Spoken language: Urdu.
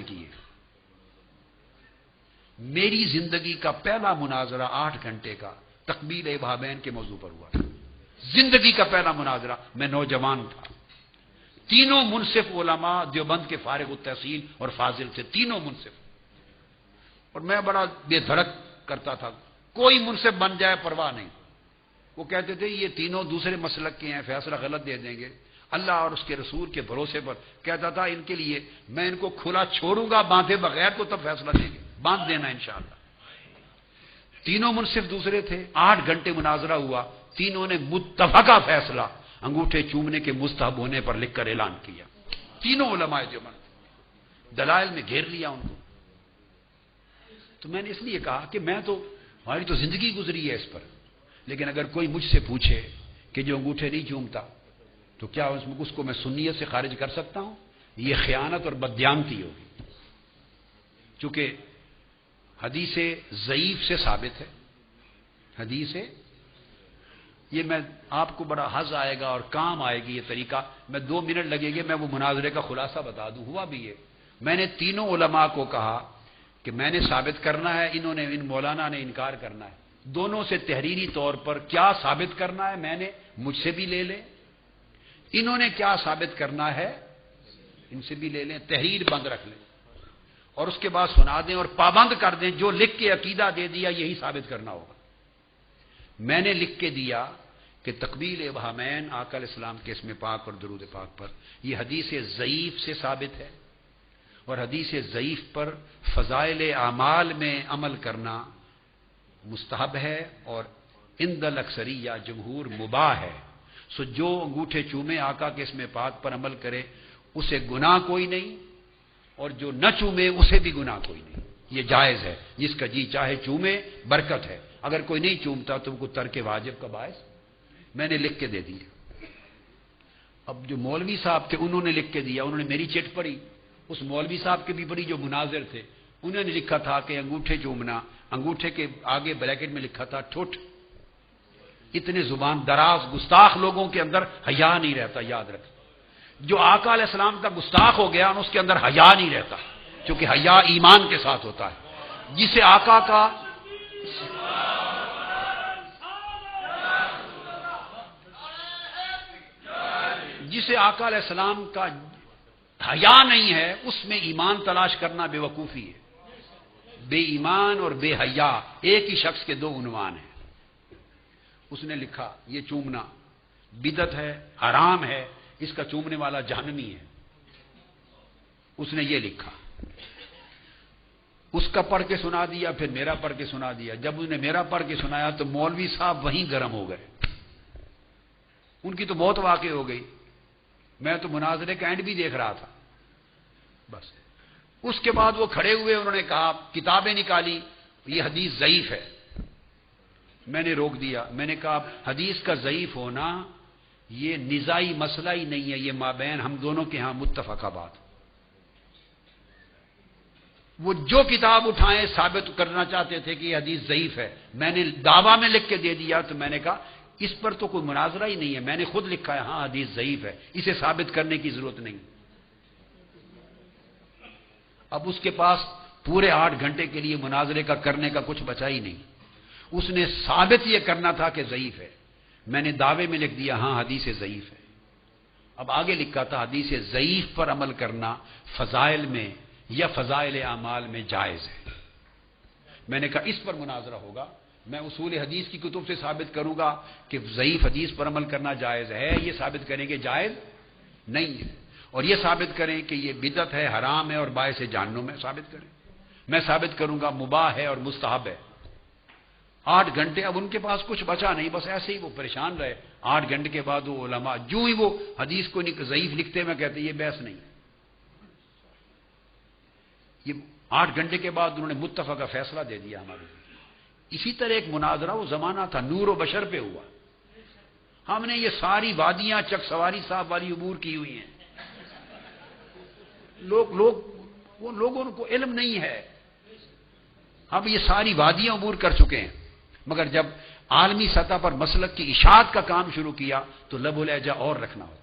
کیے. میری زندگی کا پہلا مناظرہ 8 گھنٹے کا تقبیل ابہامین کے موضوع پر ہوا تھا. زندگی کا پہلا مناظرہ. میں نوجوان تھا. تینوں منصف علماء دیوبند کے فارغ التحصیل اور فاضل تھے. تینوں منصف. اور میں بڑا بے دھڑک کرتا تھا. کوئی منصف بن جائے پرواہ نہیں. وہ کہتے تھے یہ تینوں دوسرے مسلک کے ہیں, فیصلہ غلط دے دیں گے. اللہ اور اس کے رسول کے بھروسے پر کہتا تھا ان کے لیے میں ان کو کھلا چھوڑوں گا باندھے بغیر تو تب فیصلہ دیں گے. باندھ دینا انشاءاللہ. تینوں منصف دوسرے تھے. 8 گھنٹے مناظرہ ہوا. تینوں نے متفقہ فیصلہ انگوٹھے چومنے کے مستحب ہونے پر لکھ کر اعلان کیا. تینوں علماء دیوبند. دلائل میں گھیر لیا ان کو. تو میں نے اس لیے کہا کہ میں تو ہماری تو زندگی گزری ہے اس پر, لیکن اگر کوئی مجھ سے پوچھے کہ جو انگوٹھے نہیں چومتا تو کیا اس کو میں سنیت سے خارج کر سکتا ہوں؟ یہ خیانت اور بددیانتی ہوگی. چونکہ حدیث ضعیف سے ثابت ہے. حدیث یہ میں آپ کو بڑا حظ آئے گا اور کام آئے گی یہ طریقہ. میں 2 منٹ لگے گے, میں وہ مناظرے کا خلاصہ بتا دوں. ہوا بھی یہ, میں نے تینوں علماء کو کہا کہ میں نے ثابت کرنا ہے, انہوں نے ان مولانا نے انکار کرنا ہے. دونوں سے تحریری طور پر کیا ثابت کرنا ہے میں نے, مجھ سے بھی لے لیں. انہوں نے کیا ثابت کرنا ہے ان سے بھی لے لیں. تحریر بند رکھ لیں اور اس کے بعد سنا دیں اور پابند کر دیں. جو لکھ کے عقیدہ دے دیا یہی ثابت کرنا ہوگا. میں نے لکھ کے دیا کہ تقبیل ابہامین آقا علیہ السلام کے اسم پاک اور درود پاک پر یہ حدیث ضعیف سے ثابت ہے, اور حدیث ضعیف پر فضائل اعمال میں عمل کرنا مستحب ہے اور عند الاکثریہ جمہور مباح ہے. سو جو انگوٹھے چومے آقا کے اسم پاک پر عمل کرے اسے گناہ کوئی نہیں, اور جو نہ چومے اسے بھی گناہ کوئی نہیں. یہ جائز ہے. جس کا جی چاہے چومے, برکت ہے. اگر کوئی نہیں چومتا تو کو ترک واجب کا باعث. میں نے لکھ کے دے دیا. اب جو مولوی صاحب تھے انہوں نے لکھ کے دیا, انہوں نے میری چٹ پڑھی. اس مولوی صاحب کے بھی پڑھی جو مناظر تھے, انہوں نے لکھا تھا کہ انگوٹھے چومنا, انگوٹھے کے آگے بریکٹ میں لکھا تھا ٹھوٹ. اتنے زبان دراز گستاخ لوگوں کے اندر حیا نہیں رہتا. یاد رکھ, جو آقا علیہ السلام کا گستاخ ہو گیا اس کے اندر حیا نہیں رہتا, کیونکہ حیا ایمان کے ساتھ ہوتا ہے. جسے آقا کا جسے آقا علیہ السلام کا حیا نہیں ہے اس میں ایمان تلاش کرنا بے وقوفی ہے. بے ایمان اور بے حیا ایک ہی شخص کے 2 عنوان ہیں. اس نے لکھا یہ چومنا بدعت ہے, حرام ہے, اس کا چومنے والا جہنمی ہے. اس نے یہ لکھا. اس کا پڑھ کے سنا دیا, پھر میرا پڑھ کے سنا دیا. جب اس نے میرا پڑھ کے سنایا تو مولوی صاحب وہیں گرم ہو گئے. ان کی تو موت واقع ہو گئی. میں تو مناظرے کا اینڈ بھی دیکھ رہا تھا. بس اس کے بعد وہ کھڑے ہوئے, انہوں نے کہا کتابیں نکالی, یہ حدیث ضعیف ہے. میں نے روک دیا. میں نے کہا حدیث کا ضعیف ہونا یہ نزاعی مسئلہ ہی نہیں ہے, یہ مابین ہم دونوں کے ہاں متفقہ بات. وہ جو کتاب اٹھائیں ثابت کرنا چاہتے تھے کہ یہ حدیث ضعیف ہے. میں نے دعویٰ میں لکھ کے دے دیا. تو میں نے کہا اس پر تو کوئی مناظرہ ہی نہیں ہے, میں نے خود لکھا ہے ہاں حدیث ضعیف ہے, اسے ثابت کرنے کی ضرورت نہیں. اب اس کے پاس پورے 8 گھنٹے کے لیے مناظرے کا کرنے کا کچھ بچا ہی نہیں. اس نے ثابت یہ کرنا تھا کہ ضعیف ہے. میں نے دعوے میں لکھ دیا ہاں حدیث ضعیف ہے. اب آگے لکھا تھا حدیث ضعیف پر عمل کرنا فضائل میں یا فضائل اعمال میں جائز ہے. میں نے کہا اس پر مناظرہ ہوگا. میں اصول حدیث کی کتب سے ثابت کروں گا کہ ضعیف حدیث پر عمل کرنا جائز ہے, یہ ثابت کریں کہ جائز نہیں ہے, اور یہ ثابت کریں کہ یہ بدعت ہے, حرام ہے اور باعث جہنم ہے. ثابت کریں. میں ثابت کروں گا مباح ہے اور مستحب ہے. 8 گھنٹے. اب ان کے پاس کچھ بچا نہیں, بس ایسے ہی وہ پریشان رہے. 8 گھنٹے کے بعد وہ علماء جو ہی وہ حدیث کو ضعیف لکھتے میں کہتے یہ بحث نہیں. یہ 8 گھنٹے کے بعد انہوں نے متفقہ فیصلہ دے دیا ہمارے. اسی طرح ایک مناظرہ وہ زمانہ تھا نور و بشر پہ ہوا. ہم نے یہ ساری وادیاں چک سواری صاحب والی عبور کی ہوئی ہیں. وہ لوگوں کو علم نہیں ہے. اب یہ ساری وادیاں عبور کر چکے ہیں, مگر جب عالمی سطح پر مسلک کی اشاعت کا کام شروع کیا تو لب و لہجہ اور رکھنا ہوتا.